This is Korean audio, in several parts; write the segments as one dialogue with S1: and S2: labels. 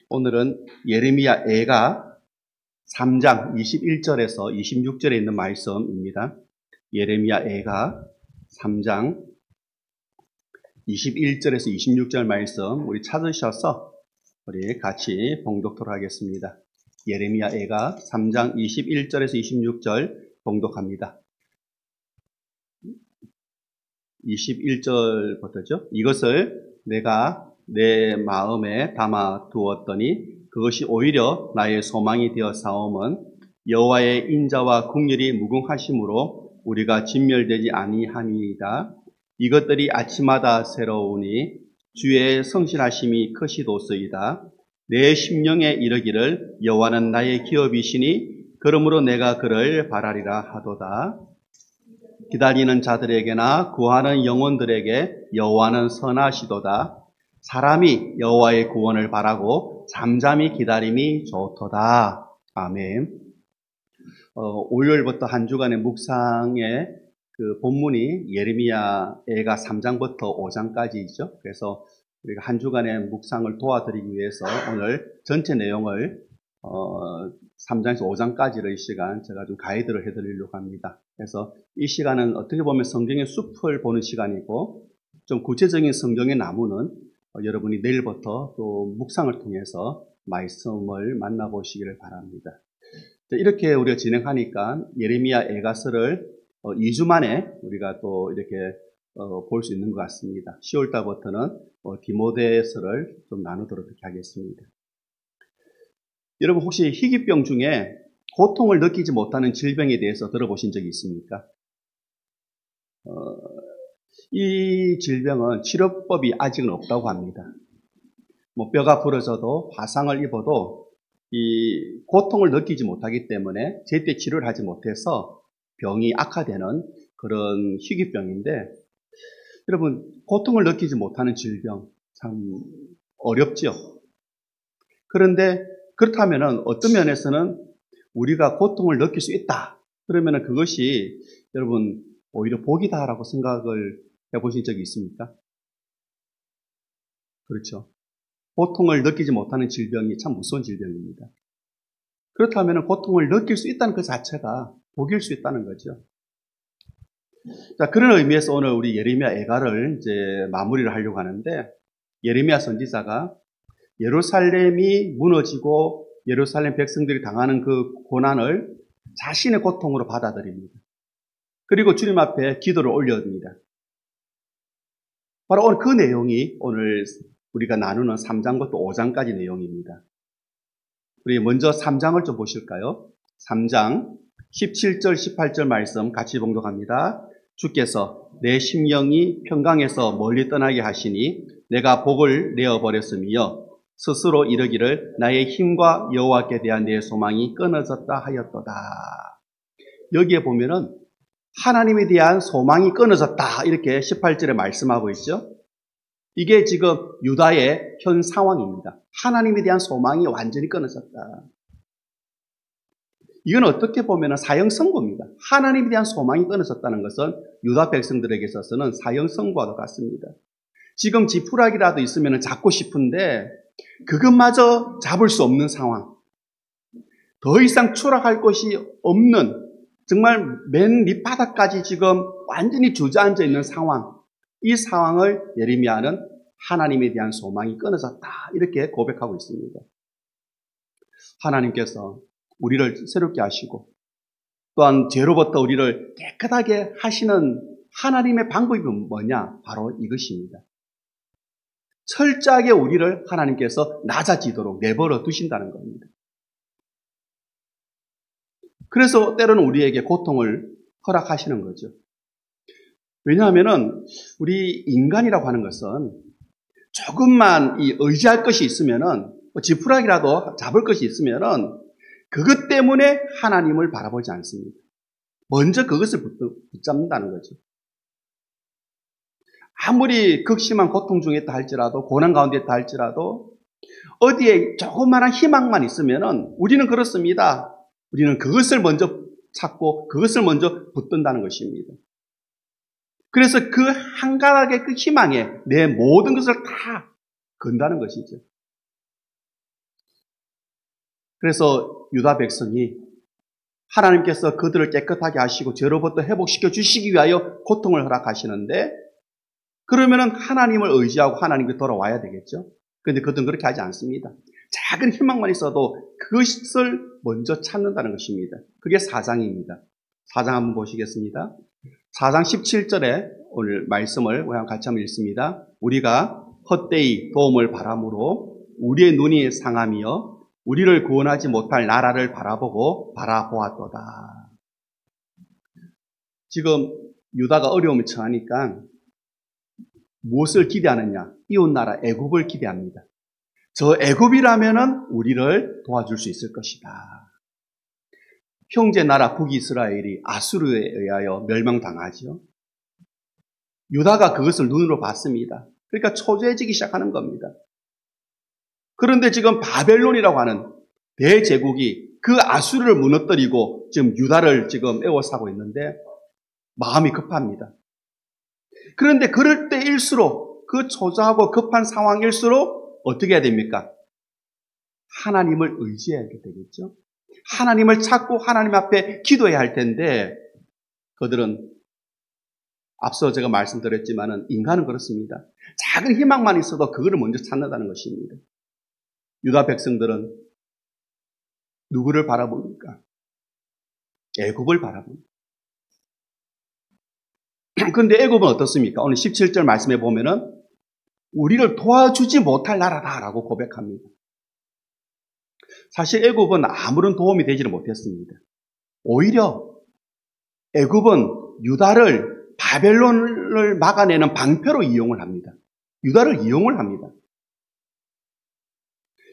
S1: 오늘은 예레미야 애가 3장 21절에서 26절에 있는 말씀입니다. 예레미야 애가 3장 21절에서 26절 말씀 우리 찾으셔서 우리 같이 봉독토록 하겠습니다. 예레미야 애가 3장 21절에서 26절 봉독합니다. 21절부터죠. 이것을 내가 내 마음에 담아 두었더니 그것이 오히려 나의 소망이 되어 싸움은 여호와의 인자와 국률이 무궁하심으로 우리가 진멸되지 아니함이니이다. 이것들이 아침마다 새로우니 주의 성실하심이 크시도소이다. 내 심령에 이르기를 여호와는 나의 기업이시니 그러므로 내가 그를 바라리라 하도다. 기다리는 자들에게나 구하는 영혼들에게 여호와는 선하시도다. 사람이 여호와의 구원을 바라고 잠잠히 기다림이 좋도다. 아멘. 5월부터 한 주간의 묵상의 그 본문이 예레미야 애가 3장부터 5장까지죠. 그래서 우리가 한 주간의 묵상을 도와드리기 위해서 오늘 전체 내용을 3장에서 5장까지의 시간 제가 좀 가이드를 해드리려고 합니다. 그래서 이 시간은 어떻게 보면 성경의 숲을 보는 시간이고 좀 구체적인 성경의 나무는 여러분이 내일부터 또 묵상을 통해서 말씀을 만나보시기를 바랍니다. 이렇게 우리가 진행하니까 예레미야 애가서를 2주 만에 우리가 또 이렇게 볼 수 있는 것 같습니다. 10월 달부터는 디모데서를 좀 나누도록 이렇게 하겠습니다. 여러분 혹시 희귀병 중에 고통을 느끼지 못하는 질병에 대해서 들어보신 적이 있습니까? 이 질병은 치료법이 아직은 없다고 합니다. 뼈가 부러져도 화상을 입어도 이 고통을 느끼지 못하기 때문에 제때 치료를 하지 못해서 병이 악화되는 그런 희귀병인데 여러분 고통을 느끼지 못하는 질병 참 어렵죠. 그런데 그렇다면 어떤 면에서는 우리가 고통을 느낄 수 있다. 그러면 그것이 여러분 오히려 복이다라고 생각을 해보신 적이 있습니까? 그렇죠. 고통을 느끼지 못하는 질병이 참 무서운 질병입니다. 그렇다면 고통을 느낄 수 있다는 그 자체가 복일 수 있다는 거죠. 자, 그런 의미에서 오늘 우리 예레미야 애가를 이제 마무리를 하려고 하는데 예레미야 선지자가 예루살렘이 무너지고 예루살렘 백성들이 당하는 그 고난을 자신의 고통으로 받아들입니다. 그리고 주님 앞에 기도를 올려듭니다. 바로 오늘 그 내용이 오늘 우리가 나누는 3장부터 5장까지 내용입니다. 우리 먼저 3장을 좀 보실까요? 3장 17절 18절 말씀 같이 봉독합니다. 주께서 내 심령이 평강에서 멀리 떠나게 하시니 내가 복을 내어버렸으며 스스로 이르기를 나의 힘과 여호와께 대한 내 소망이 끊어졌다 하였도다. 여기에 보면은 하나님에 대한 소망이 끊어졌다 이렇게 18절에 말씀하고 있죠. 이게 지금 유다의 현 상황입니다. 하나님에 대한 소망이 완전히 끊어졌다. 이건 어떻게 보면 사형선고입니다. 하나님에 대한 소망이 끊어졌다는 것은 유다 백성들에게 있어서는 사형선고와도 같습니다. 지금 지푸라기라도 있으면 잡고 싶은데 그것마저 잡을 수 없는 상황. 더 이상 추락할 곳이 없는 정말 맨 밑바닥까지 지금 완전히 주저앉아 있는 상황. 이 상황을 예레미야는 하나님에 대한 소망이 끊어졌다. 이렇게 고백하고 있습니다. 하나님께서 우리를 새롭게 하시고 또한 죄로부터 우리를 깨끗하게 하시는 하나님의 방법이 뭐냐? 바로 이것입니다. 철저하게 우리를 하나님께서 낮아지도록 내버려 두신다는 겁니다. 그래서 때로는 우리에게 고통을 허락하시는 거죠. 왜냐하면은 우리 인간이라고 하는 것은 조금만 이 의지할 것이 있으면은 지푸라기라도 잡을 것이 있으면은 그것 때문에 하나님을 바라보지 않습니다. 먼저 그것을 붙잡는다는 거죠. 아무리 극심한 고통 중에 있다 할지라도 고난 가운데 있다 할지라도 어디에 조그마한 희망만 있으면은 우리는 그렇습니다. 우리는 그것을 먼저 찾고 그것을 먼저 붙든다는 것입니다. 그래서 그 한 가닥의 그 희망에 내 모든 것을 다 건다는 것이죠. 그래서 유다 백성이 하나님께서 그들을 깨끗하게 하시고 죄로부터 회복시켜 주시기 위하여 고통을 허락하시는데 그러면은 하나님을 의지하고 하나님께 돌아와야 되겠죠. 그런데 그들은 그렇게 하지 않습니다. 작은 희망만 있어도 그것을 먼저 찾는다는 것입니다. 그게 4장입니다. 4장 한번 보시겠습니다. 4장 17절에 오늘 말씀을 같이 한번 읽습니다. 우리가 헛되이 도움을 바람으로 우리의 눈이 상하며 우리를 구원하지 못할 나라를 바라보았도다. 지금 유다가 어려움을 처하니까 무엇을 기대하느냐? 이웃나라 애굽을 기대합니다. 저 애굽이라면은 우리를 도와줄 수 있을 것이다. 형제 나라 북이스라엘이 아수르에 의하여 멸망당하죠. 유다가 그것을 눈으로 봤습니다. 그러니까 초조해지기 시작하는 겁니다. 그런데 지금 바벨론이라고 하는 대제국이 그 아수르를 무너뜨리고 지금 유다를 지금 에워싸고 있는데 마음이 급합니다. 그런데 그럴 때일수록 그 초조하고 급한 상황일수록 어떻게 해야 됩니까? 하나님을 의지해야 되겠죠. 하나님을 찾고 하나님 앞에 기도해야 할 텐데 그들은 앞서 제가 말씀드렸지만은 인간은 그렇습니다. 작은 희망만 있어도 그거를 먼저 찾는다는 것입니다. 유다 백성들은 누구를 바라봅니까? 애굽을 바라봅니다. 그런데 애굽은 어떻습니까? 오늘 17절 말씀에 보면은 우리를 도와주지 못할 나라다라고 고백합니다. 사실 애굽은 아무런 도움이 되지를 못했습니다. 오히려 애굽은 유다를 바벨론을 막아내는 방패로 이용을 합니다. 유다를 이용을 합니다.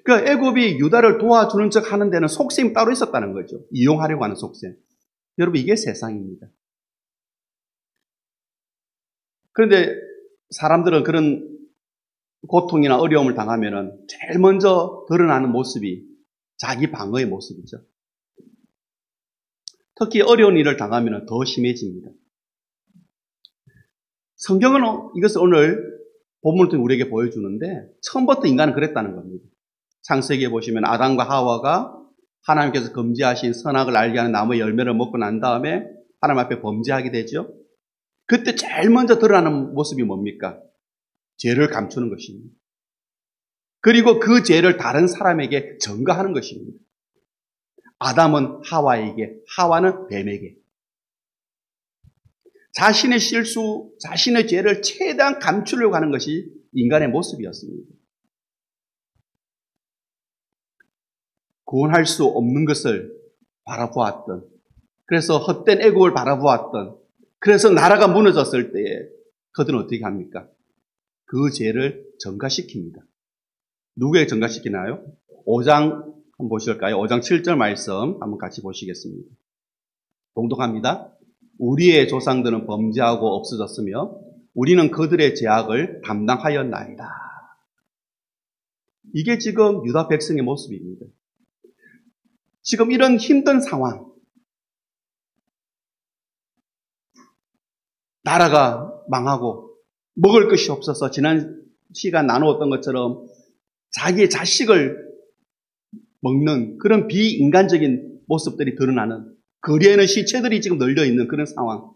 S1: 그러니까 애굽이 유다를 도와주는 척 하는 데는 속셈이 따로 있었다는 거죠. 이용하려고 하는 속셈. 여러분 이게 세상입니다. 그런데 사람들은 그런 고통이나 어려움을 당하면은 제일 먼저 드러나는 모습이 자기 방어의 모습이죠. 특히 어려운 일을 당하면 더 심해집니다. 성경은 이것을 오늘 본문을 통해 우리에게 보여주는데 처음부터 인간은 그랬다는 겁니다. 창세기에 보시면 아담과 하와가 하나님께서 금지하신 선악을 알게 하는 나무의 열매를 먹고 난 다음에 하나님 앞에 범죄하게 되죠. 그때 제일 먼저 드러나는 모습이 뭡니까? 죄를 감추는 것입니다. 그리고 그 죄를 다른 사람에게 전가하는 것입니다. 아담은 하와에게, 하와는 뱀에게. 자신의 실수, 자신의 죄를 최대한 감추려고 하는 것이 인간의 모습이었습니다. 구원할 수 없는 것을 바라보았던, 그래서 헛된 애국을 바라보았던, 그래서 나라가 무너졌을 때에 그들은 어떻게 합니까? 그 죄를 전가시킵니다. 누구에게 전가시키나요? 5장 한번 보실까요? 5장 7절 말씀 한번 같이 보시겠습니다. 봉독합니다. 우리의 조상들은 범죄하고 없어졌으며 우리는 그들의 죄악을 담당하였나이다. 이게 지금 유다 백성의 모습입니다. 지금 이런 힘든 상황, 나라가 망하고 먹을 것이 없어서 지난 시간 나누었던 것처럼 자기의 자식을 먹는 그런 비인간적인 모습들이 드러나는, 거리에는 시체들이 지금 널려있는 그런 상황.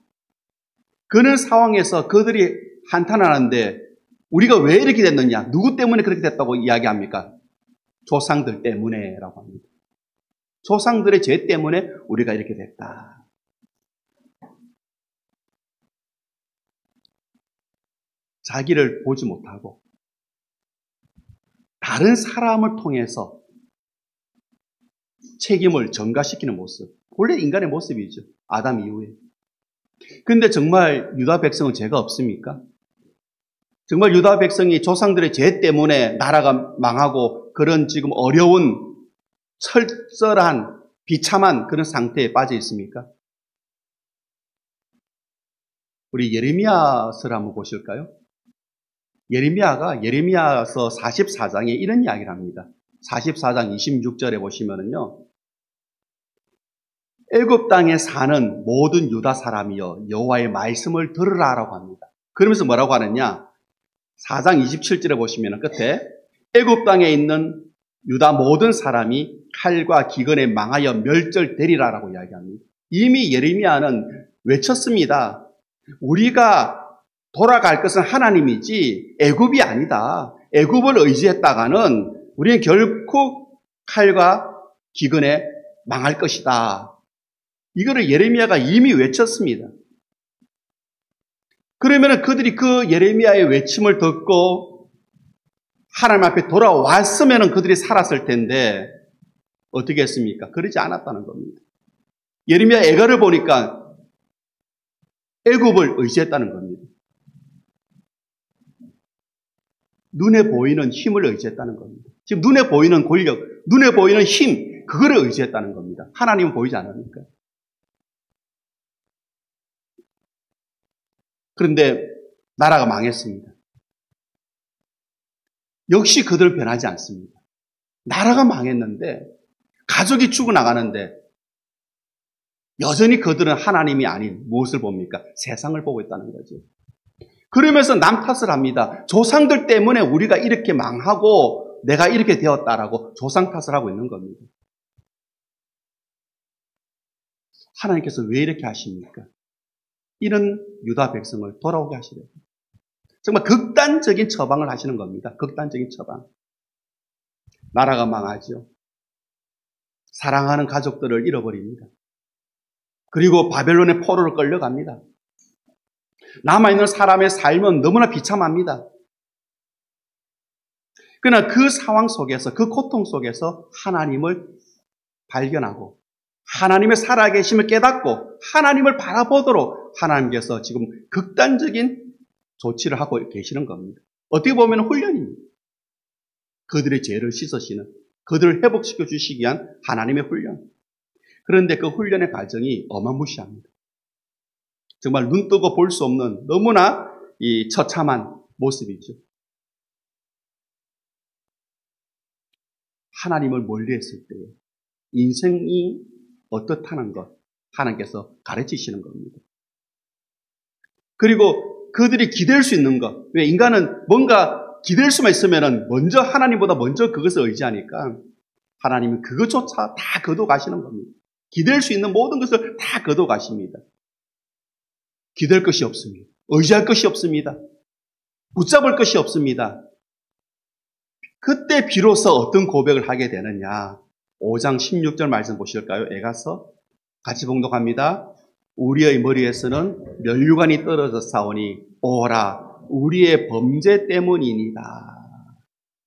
S1: 그런 상황에서 그들이 한탄하는데 우리가 왜 이렇게 됐느냐? 누구 때문에 그렇게 됐다고 이야기합니까? 조상들 때문에라고 합니다. 조상들의 죄 때문에 우리가 이렇게 됐다. 자기를 보지 못하고 다른 사람을 통해서 책임을 전가시키는 모습. 원래 인간의 모습이죠. 아담 이후에. 근데 정말 유다 백성은 죄가 없습니까? 정말 유다 백성이 조상들의 죄 때문에 나라가 망하고 그런 지금 어려운 철저한 비참한 그런 상태에 빠져 있습니까? 우리 예레미야서를 한번 보실까요? 예레미야가 예레미야서 44장에 이런 이야기를 합니다. 44장 26절에 보시면은요. 애굽 땅에 사는 모든 유다 사람이여 여호와의 말씀을 들으라라고 합니다. 그러면서 뭐라고 하느냐? 4장 27절에 보시면 끝에 애굽 땅에 있는 유다 모든 사람이 칼과 기근에 망하여 멸절되리라라고 이야기합니다. 이미 예레미야는 외쳤습니다. 우리가 돌아갈 것은 하나님이지 애굽이 아니다. 애굽을 의지했다가는 우리는 결코 칼과 기근에 망할 것이다. 이거를 예레미야가 이미 외쳤습니다. 그러면 그들이 그 예레미야의 외침을 듣고 하나님 앞에 돌아왔으면 그들이 살았을 텐데 어떻게 했습니까? 그러지 않았다는 겁니다. 예레미야 애가를 보니까 애굽을 의지했다는 겁니다. 눈에 보이는 힘을 의지했다는 겁니다. 지금 눈에 보이는 권력, 눈에 보이는 힘, 그거를 의지했다는 겁니다. 하나님은 보이지 않으니까. 그런데 나라가 망했습니다. 역시 그들 변하지 않습니다. 나라가 망했는데 가족이 죽어나가는데 여전히 그들은 하나님이 아닌 무엇을 봅니까? 세상을 보고 있다는 거죠. 그러면서 남 탓을 합니다. 조상들 때문에 우리가 이렇게 망하고 내가 이렇게 되었다라고 조상 탓을 하고 있는 겁니다. 하나님께서 왜 이렇게 하십니까? 이런 유다 백성을 돌아오게 하시려고. 정말 극단적인 처방을 하시는 겁니다. 극단적인 처방. 나라가 망하죠. 사랑하는 가족들을 잃어버립니다. 그리고 바벨론의 포로로 끌려갑니다. 남아있는 사람의 삶은 너무나 비참합니다. 그러나 그 상황 속에서, 그 고통 속에서 하나님을 발견하고 하나님의 살아계심을 깨닫고 하나님을 바라보도록 하나님께서 지금 극단적인 조치를 하고 계시는 겁니다. 어떻게 보면 훈련입니다. 그들의 죄를 씻으시는, 그들을 회복시켜 주시기 위한 하나님의 훈련. 그런데 그 훈련의 과정이 어마무시합니다. 정말 눈 뜨고 볼 수 없는 너무나 이 처참한 모습이죠. 하나님을 멀리했을 때 인생이 어떻다는 것 하나님께서 가르치시는 겁니다. 그리고 그들이 기댈 수 있는 것. 왜 인간은 뭔가 기댈 수만 있으면 먼저 하나님보다 먼저 그것을 의지하니까 하나님은 그것조차 다 거둬 가시는 겁니다. 기댈 수 있는 모든 것을 다 거둬 가십니다. 기댈 것이 없습니다. 의지할 것이 없습니다. 붙잡을 것이 없습니다. 그때 비로소 어떤 고백을 하게 되느냐. 5장 16절 말씀 보실까요? 에가서 같이 봉독합니다. 우리의 머리에서는 면류관이 떨어져 싸우니 오라 우리의 범죄 때문이니다.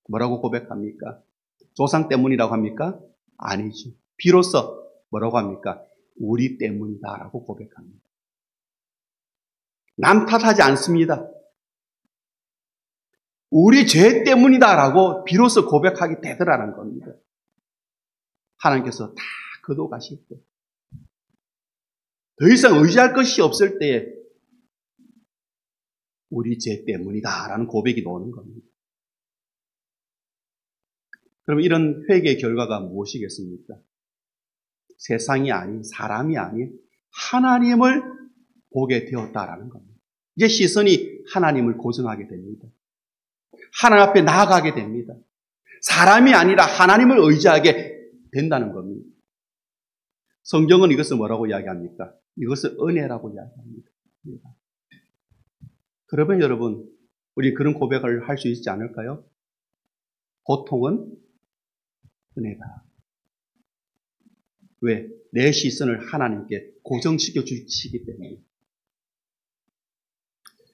S1: 뭐라고 고백합니까? 조상 때문이라고 합니까? 아니죠. 비로소 뭐라고 합니까? 우리 때문이다라고 고백합니다. 남 탓하지 않습니다. 우리 죄 때문이다라고 비로소 고백하게 되더라는 겁니다. 하나님께서 다 거둬 가실 때, 더 이상 의지할 것이 없을 때에 우리 죄 때문이다라는 고백이 나오는 겁니다. 그럼 이런 회개의 결과가 무엇이겠습니까? 세상이 아닌, 사람이 아닌 하나님을 보게 되었다라는 겁니다. 이제 시선이 하나님을 고정하게 됩니다. 하나님 앞에 나아가게 됩니다. 사람이 아니라 하나님을 의지하게 된다는 겁니다. 성경은 이것을 뭐라고 이야기합니까? 이것을 은혜라고 이야기합니다. 그러면 여러분, 우리 그런 고백을 할 수 있지 않을까요? 고통은 은혜다. 왜? 내 시선을 하나님께 고정시켜 주시기 때문에.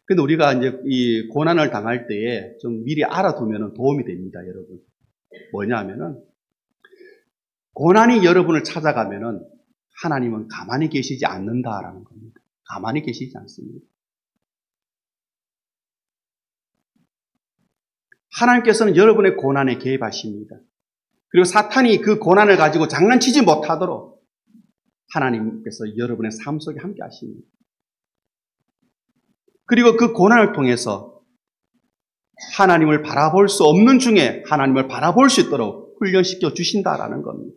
S1: 근데 우리가 이제 이 고난을 당할 때에 좀 미리 알아두면 도움이 됩니다, 여러분. 뭐냐 하면은, 고난이 여러분을 찾아가면은 하나님은 가만히 계시지 않는다라는 겁니다. 가만히 계시지 않습니다. 하나님께서는 여러분의 고난에 개입하십니다. 그리고 사탄이 그 고난을 가지고 장난치지 못하도록 하나님께서 여러분의 삶 속에 함께 하십니다. 그리고 그 고난을 통해서 하나님을 바라볼 수 없는 중에 하나님을 바라볼 수 있도록 훈련시켜 주신다라는 겁니다.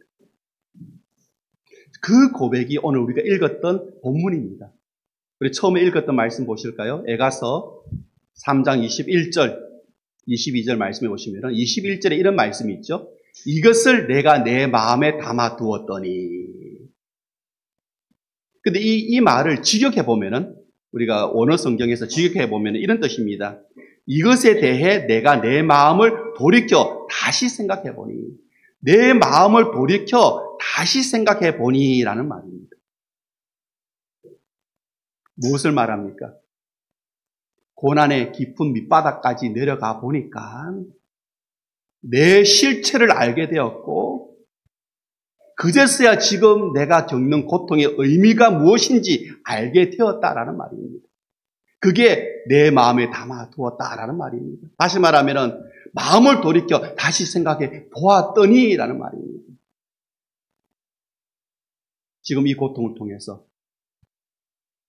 S1: 그 고백이 오늘 우리가 읽었던 본문입니다. 우리 처음에 읽었던 말씀 보실까요? 에가서 3장 21절, 22절 말씀해 보시면 21절에 이런 말씀이 있죠. 이것을 내가 내 마음에 담아 두었더니. 근데 이 말을 직역해 보면은, 우리가 원어 성경에서 직역해 보면은 이런 뜻입니다. 이것에 대해 내가 내 마음을 돌이켜 다시 생각해 보니. 내 마음을 돌이켜 다시 생각해 보니 라는 말입니다. 무엇을 말합니까? 고난의 깊은 밑바닥까지 내려가 보니까 내 실체를 알게 되었고, 그제서야 지금 내가 겪는 고통의 의미가 무엇인지 알게 되었다라는 말입니다. 그게 내 마음에 담아 두었다라는 말입니다. 다시 말하면은 마음을 돌이켜 다시 생각해 보았더니 라는 말입니다. 지금 이 고통을 통해서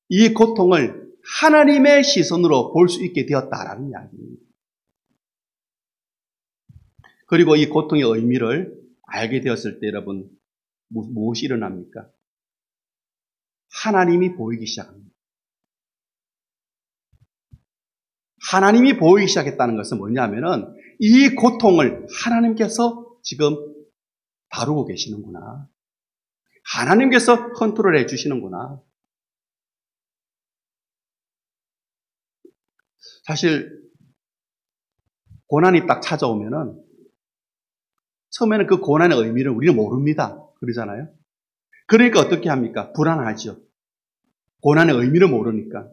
S1: 이 고통을 하나님의 시선으로 볼 수 있게 되었다라는 이야기입니다. 그리고 이 고통의 의미를 알게 되었을 때 여러분 무엇이 일어납니까? 하나님이 보이기 시작합니다. 하나님이 보이기 시작했다는 것은 뭐냐면은 이 고통을 하나님께서 지금 다루고 계시는구나. 하나님께서 컨트롤해 주시는구나. 사실 고난이 딱 찾아오면은 처음에는 그 고난의 의미를 우리는 모릅니다. 그러잖아요. 그러니까 어떻게 합니까? 불안하죠. 고난의 의미를 모르니까.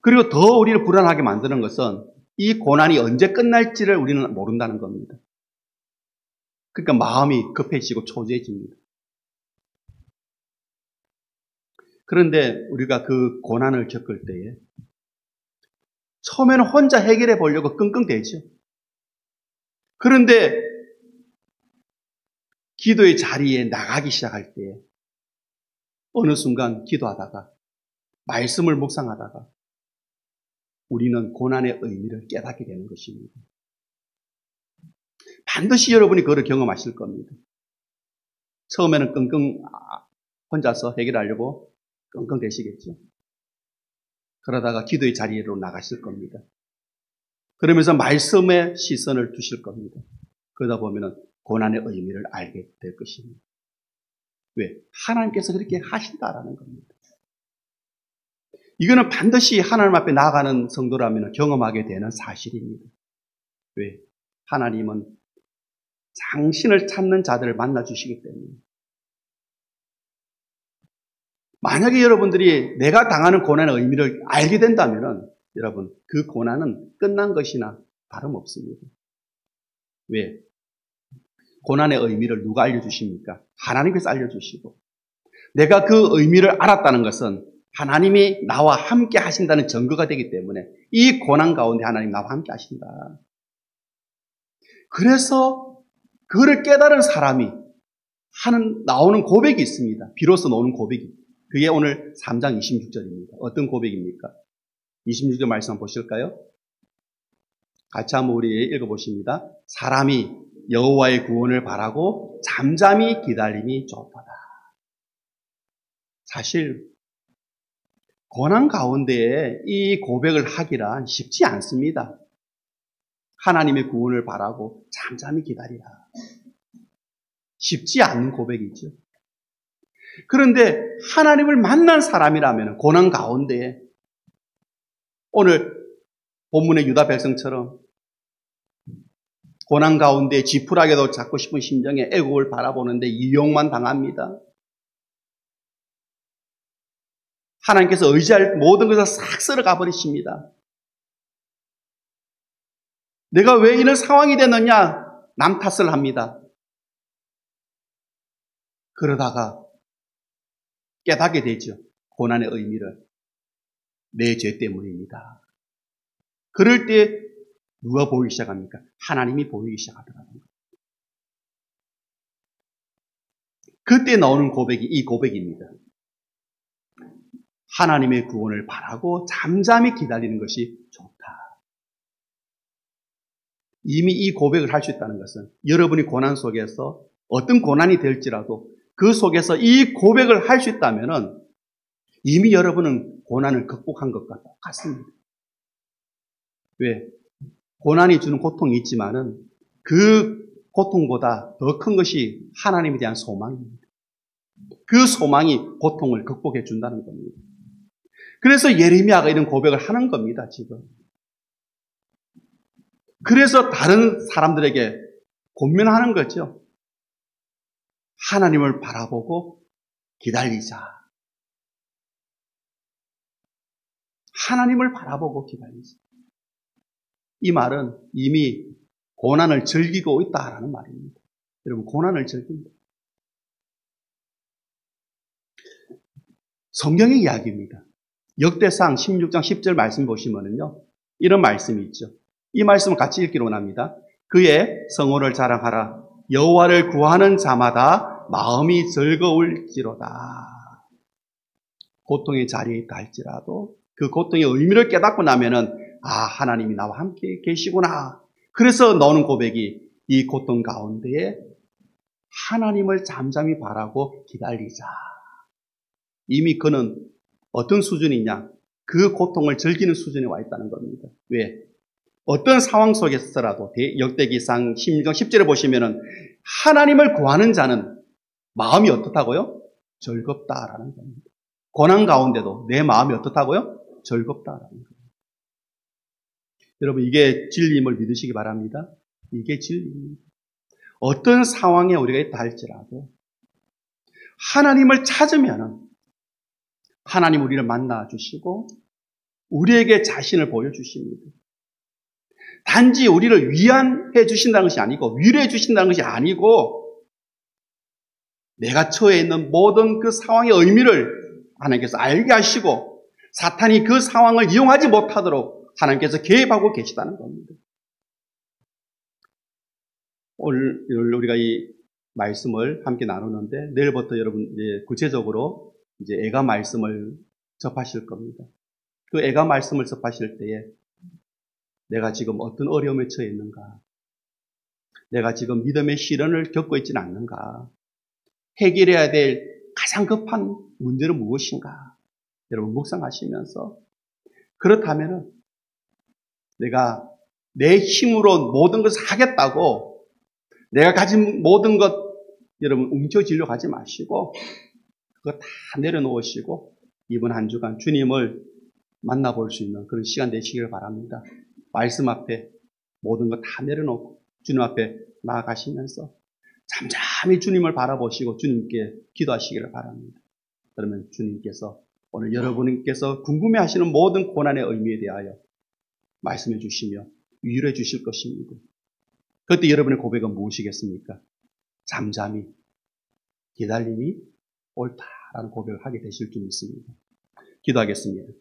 S1: 그리고 더 우리를 불안하게 만드는 것은 이 고난이 언제 끝날지를 우리는 모른다는 겁니다. 그러니까 마음이 급해지고 초조해집니다. 그런데 우리가 그 고난을 겪을 때에 처음에는 혼자 해결해 보려고 끙끙대죠. 그런데 기도의 자리에 나가기 시작할 때 어느 순간 기도하다가 말씀을 묵상하다가 우리는 고난의 의미를 깨닫게 되는 것입니다. 반드시 여러분이 그걸 경험하실 겁니다. 처음에는 끙끙 혼자서 해결하려고 끙끙대시겠죠. 그러다가 기도의 자리로 나가실 겁니다. 그러면서 말씀에 시선을 두실 겁니다. 그러다 보면 고난의 의미를 알게 될 것입니다. 왜? 하나님께서 그렇게 하신다라는 겁니다. 이거는 반드시 하나님 앞에 나아가는 성도라면 경험하게 되는 사실입니다. 왜? 하나님은 당신을 찾는 자들을 만나주시기 때문에. 만약에 여러분들이 내가 당하는 고난의 의미를 알게 된다면 여러분 그 고난은 끝난 것이나 다름없습니다. 왜? 고난의 의미를 누가 알려주십니까? 하나님께서 알려주시고 내가 그 의미를 알았다는 것은 하나님이 나와 함께 하신다는 증거가 되기 때문에 이 고난 가운데 하나님 나와 함께 하신다. 그래서 그를 깨달은 사람이 나오는 고백이 있습니다. 비로소 나오는 고백이. 그게 오늘 3장 26절입니다. 어떤 고백입니까? 26절 말씀 한번 보실까요? 같이 한번 우리 읽어보십니다. 사람이 여호와의 구원을 바라고 잠잠히 기다림이 좋도다. 사실 고난 가운데에 이 고백을 하기란 쉽지 않습니다. 하나님의 구원을 바라고 잠잠히 기다리라. 쉽지 않은 고백이죠. 그런데 하나님을 만난 사람이라면 고난 가운데에 오늘 본문의 유다 백성처럼 고난 가운데 지푸라기도 잡고 싶은 심정에 애국을 바라보는데 이용만 당합니다. 하나님께서 의지할 모든 것을 싹 쓸어가 버리십니다. 내가 왜 이런 상황이 됐느냐? 남 탓을 합니다. 그러다가 깨닫게 되죠. 고난의 의미를. 내 죄 때문입니다. 그럴 때 누가 보이기 시작합니까? 하나님이 보이기 시작하더라고요. 그때 나오는 고백이 이 고백입니다. 하나님의 구원을 바라고 잠잠히 기다리는 것이 좋다. 이미 이 고백을 할 수 있다는 것은 여러분이 고난 속에서 어떤 고난이 될지라도 그 속에서 이 고백을 할 수 있다면 이미 여러분은 고난을 극복한 것과 똑같습니다. 왜? 고난이 주는 고통이 있지만은 그 고통보다 더 큰 것이 하나님에 대한 소망입니다. 그 소망이 고통을 극복해 준다는 겁니다. 그래서 예레미야가 이런 고백을 하는 겁니다, 지금. 그래서 다른 사람들에게 권면하는 거죠. 하나님을 바라보고 기다리자. 하나님을 바라보고 기다리자. 이 말은 이미 고난을 즐기고 있다라는 말입니다. 여러분, 고난을 즐깁니다. 성경의 이야기입니다. 역대상 16장 10절 말씀 보시면은요, 이런 말씀이 있죠. 이 말씀을 같이 읽기로 원합니다. 그의 성호를 자랑하라. 여호와를 구하는 자마다 마음이 즐거울지로다. 고통의 자리에 있다 할지라도 그 고통의 의미를 깨닫고 나면은 하나님이 나와 함께 계시구나. 그래서 너는 고백이 이 고통 가운데에 하나님을 잠잠히 바라고 기다리자. 이미 그는 어떤 수준이냐? 그 고통을 즐기는 수준에 와 있다는 겁니다. 왜? 어떤 상황 속에서라도 역대기상 16장 10절에 보시면은 하나님을 구하는 자는 마음이 어떻다고요? 즐겁다라는 겁니다. 고난 가운데도 내 마음이 어떻다고요? 즐겁다라는 겁니다. 여러분, 이게 진리임을 믿으시기 바랍니다. 이게 진리입니다. 어떤 상황에 우리가 있다 할지라도 하나님을 찾으면은 하나님 우리를 만나 주시고 우리에게 자신을 보여주십니다. 단지 우리를 위안해 주신다는 것이 아니고 위로해 주신다는 것이 아니고 내가 처해 있는 모든 그 상황의 의미를 하나님께서 알게 하시고 사탄이 그 상황을 이용하지 못하도록 하나님께서 개입하고 계시다는 겁니다. 오늘 우리가 이 말씀을 함께 나누는데 내일부터 여러분 이제 구체적으로 이제 애가 말씀을 접하실 겁니다. 그 애가 말씀을 접하실 때에 내가 지금 어떤 어려움에 처해 있는가? 내가 지금 믿음의 시련을 겪고 있지는 않는가? 해결해야 될 가장 급한 문제는 무엇인가? 여러분 묵상하시면서 그렇다면은 내가 내 힘으로 모든 것을 하겠다고 내가 가진 모든 것 여러분 움켜쥐려고 하지 마시고 그거 다 내려놓으시고 이번 한 주간 주님을 만나볼 수 있는 그런 시간 되시기를 바랍니다. 말씀 앞에 모든 것 다 내려놓고 주님 앞에 나아가시면서 잠잠히 주님을 바라보시고 주님께 기도하시기를 바랍니다. 그러면 주님께서 오늘 여러분께서 궁금해하시는 모든 고난의 의미에 대하여 말씀해 주시며 위로해 주실 것입니다. 그때 여러분의 고백은 무엇이겠습니까? 잠잠히 기다림이 옳다라는 고백을 하게 되실 줄 믿습니다. 기도하겠습니다.